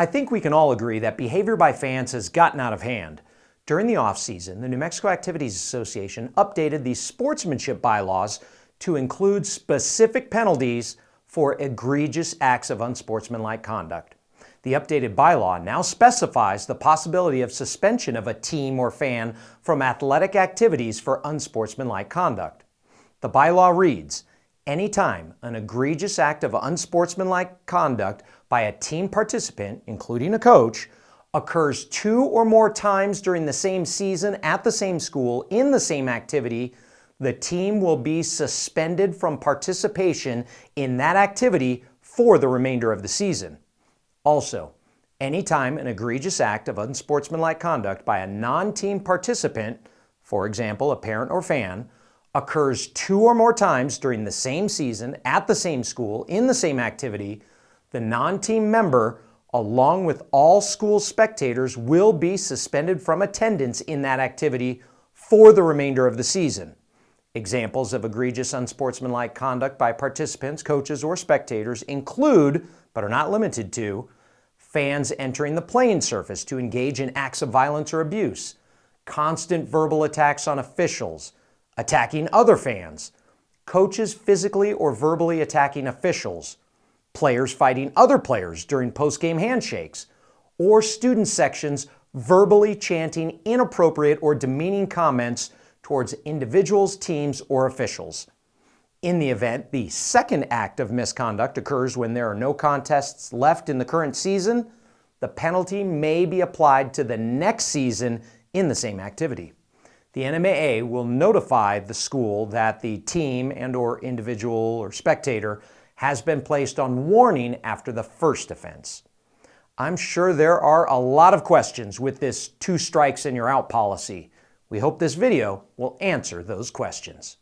I think we can all agree that behavior by fans has gotten out of hand. During the off-season, the New Mexico Activities Association updated the sportsmanship bylaws to include specific penalties for egregious acts of unsportsmanlike conduct. The updated bylaw now specifies the possibility of suspension of a team or fan from athletic activities for unsportsmanlike conduct. The bylaw reads, anytime an egregious act of unsportsmanlike conduct by a team participant, including a coach, occurs 2 or more times during the same season at the same school in the same activity, the team will be suspended from participation in that activity for the remainder of the season. Also, anytime an egregious act of unsportsmanlike conduct by a non-team participant, for example, a parent or fan, occurs 2 or more times during the same season at the same school in the same activity, the non-team member, along with all school spectators, will be suspended from attendance in that activity for the remainder of the season. Examples of egregious unsportsmanlike conduct by participants, coaches, or spectators include, but are not limited to, fans entering the playing surface to engage in acts of violence or abuse, constant verbal attacks on officials, attacking other fans, coaches physically or verbally attacking officials, players fighting other players during post-game handshakes, or student sections verbally chanting inappropriate or demeaning comments towards individuals, teams, or officials. In the event the second act of misconduct occurs when there are no contests left in the current season, the penalty may be applied to the next season in the same activity. The NMAA will notify the school that the team and/or individual or spectator has been placed on warning after the first offense. I'm sure there are a lot of questions with this 2 strikes and you're out policy. We hope this video will answer those questions.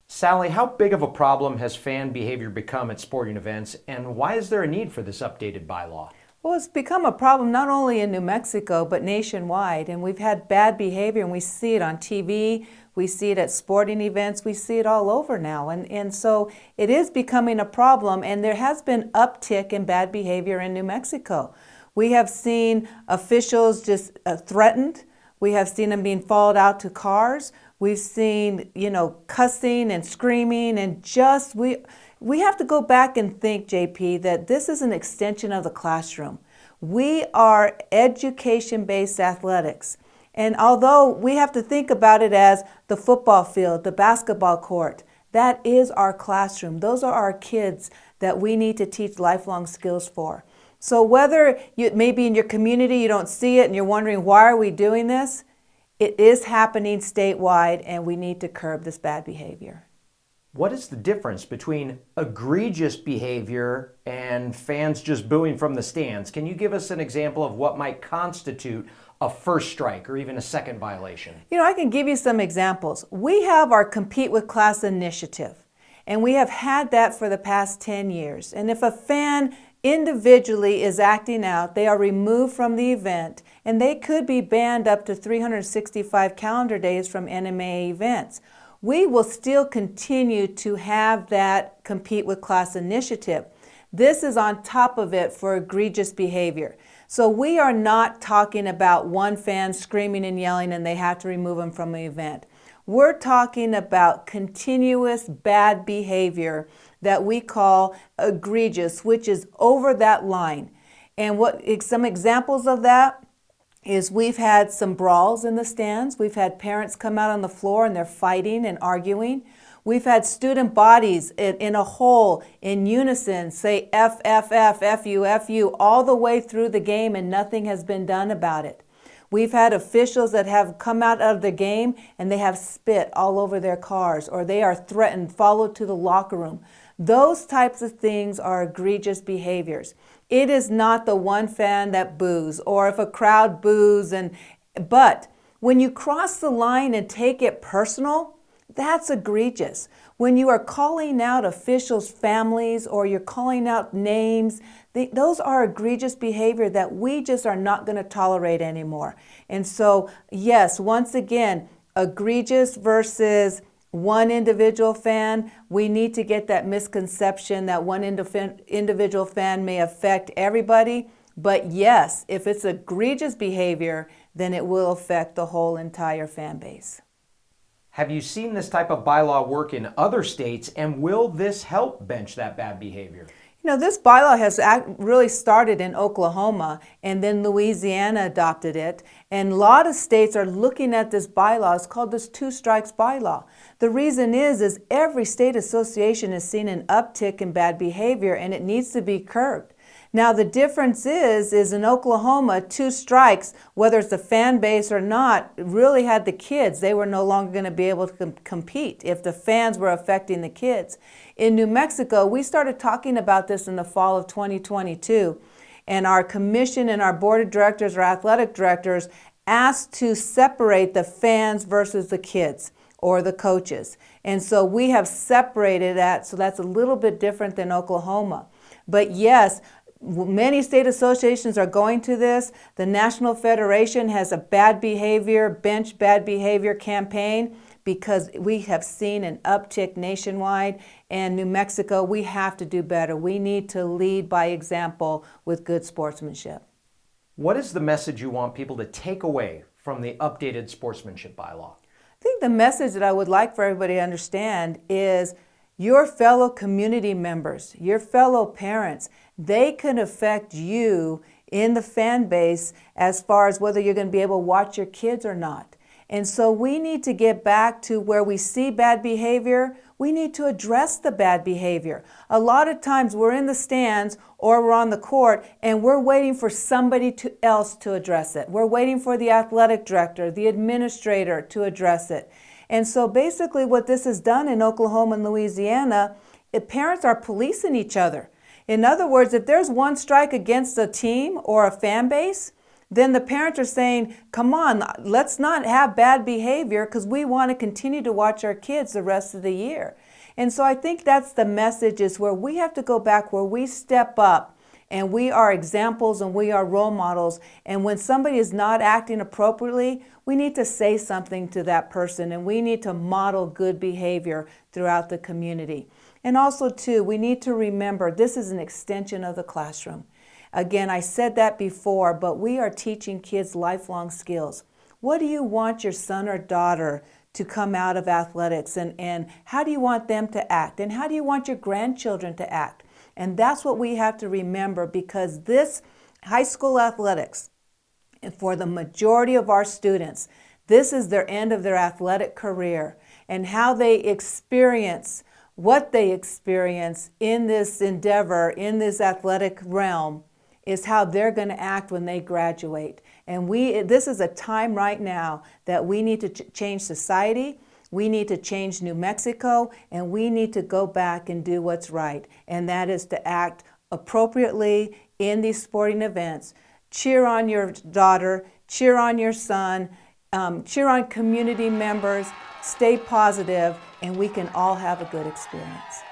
Sally, how big of a problem has fan behavior become at sporting events, and why is there a need for this updated bylaw? Well, it's become a problem not only in New Mexico, but nationwide. And we've had bad behavior, and we see it on TV, we see it at sporting events, we see it all over now. And so it is becoming a problem, and there has been uptick in bad behavior in New Mexico. We have seen officials just threatened. We have seen them being followed out to cars. We've seen, cussing and screaming, and we have to go back and think, JP, that this is an extension of the classroom. We are education-based athletics. And although we have to think about it as the football field, the basketball court, that is our classroom. Those are our kids that we need to teach lifelong skills for. So whether maybe in your community you don't see it and you're wondering, why are we doing this? It is happening statewide, and we need to curb this bad behavior. What is the difference between egregious behavior and fans just booing from the stands? Can you give us an example of what might constitute a first strike or even a second violation? I can give you some examples. We have our Compete with Class initiative, and we have had that for the past 10 years. And if a fan individually is acting out, they are removed from the event, and they could be banned up to 365 calendar days from NMAA events. We will still continue to have that Compete with Class initiative. This is on top of it for egregious behavior. So we are not talking about one fan screaming and yelling and they have to remove them from the event. We're talking about continuous bad behavior that we call egregious, which is over that line. And some examples of that is we've had some brawls in the stands. We've had parents come out on the floor and they're fighting and arguing. We've had student bodies in a hole in unison say F, F, F, F you, F you, all the way through the game, and nothing has been done about it. We've had officials that have come out of the game and they have spit all over their cars, or they are threatened, followed to the locker room. Those types of things are egregious behaviors. It is not the one fan that boos, or if a crowd boos, but when you cross the line and take it personal, that's egregious. When you are calling out officials' families, or you're calling out names, those are egregious behavior that we just are not going to tolerate anymore. And so, yes, once again, egregious versus one individual fan, we need to get that misconception that one individual fan may affect everybody, But yes, if it's egregious behavior, then it will affect the whole entire fan base. Have you seen this type of bylaw work in other states, and will this help bench that bad behavior? This bylaw has really started in Oklahoma, and then Louisiana adopted it. And a lot of states are looking at this bylaw. It's called this 2 strikes bylaw. The reason is every state association has seen an uptick in bad behavior, and it needs to be curbed. Now, the difference is in Oklahoma, 2 strikes, whether it's the fan base or not, really had the kids. They were no longer going to be able to compete if the fans were affecting the kids. In New Mexico, we started talking about this in the fall of 2022, and our commission and our board of directors, our athletic directors, asked to separate the fans versus the kids or the coaches. And so we have separated that, so that's a little bit different than Oklahoma. But yes, many state associations are going to this. The National Federation has a bench bad behavior campaign because we have seen an uptick nationwide. And New Mexico, we have to do better. We need to lead by example with good sportsmanship. What is the message you want people to take away from the updated sportsmanship bylaw? I think the message that I would like for everybody to understand is your fellow community members, your fellow parents, they can affect you in the fan base as far as whether you're going to be able to watch your kids or not. And so we need to get back to where we see bad behavior, we need to address the bad behavior. A lot of times we're in the stands or we're on the court and we're waiting for somebody else to address it. We're waiting for the athletic director, the administrator to address it. And so basically what this has done in Oklahoma and Louisiana, parents are policing each other. In other words, if there's 1 strike against a team or a fan base, then the parents are saying, come on, let's not have bad behavior because we want to continue to watch our kids the rest of the year. And so I think that's the message, is where we have to go back, where we step up and we are examples and we are role models. And when somebody is not acting appropriately, we need to say something to that person, and we need to model good behavior throughout the community. And also, too, we need to remember this is an extension of the classroom. Again, I said that before, but we are teaching kids lifelong skills. What do you want your son or daughter to come out of athletics, and how do you want them to act, and how do you want your grandchildren to act? And that's what we have to remember, because this high school athletics, for the majority of our students, this is their end of their athletic career, and how they experience what they experience in this endeavor, in this athletic realm, is how they're going to act when they graduate. And this is a time right now that we need to change society. We need to change New Mexico, and we need to go back and do what's right. And that is to act appropriately in these sporting events. Cheer on your daughter, cheer on your son, cheer on community members, stay positive, and we can all have a good experience.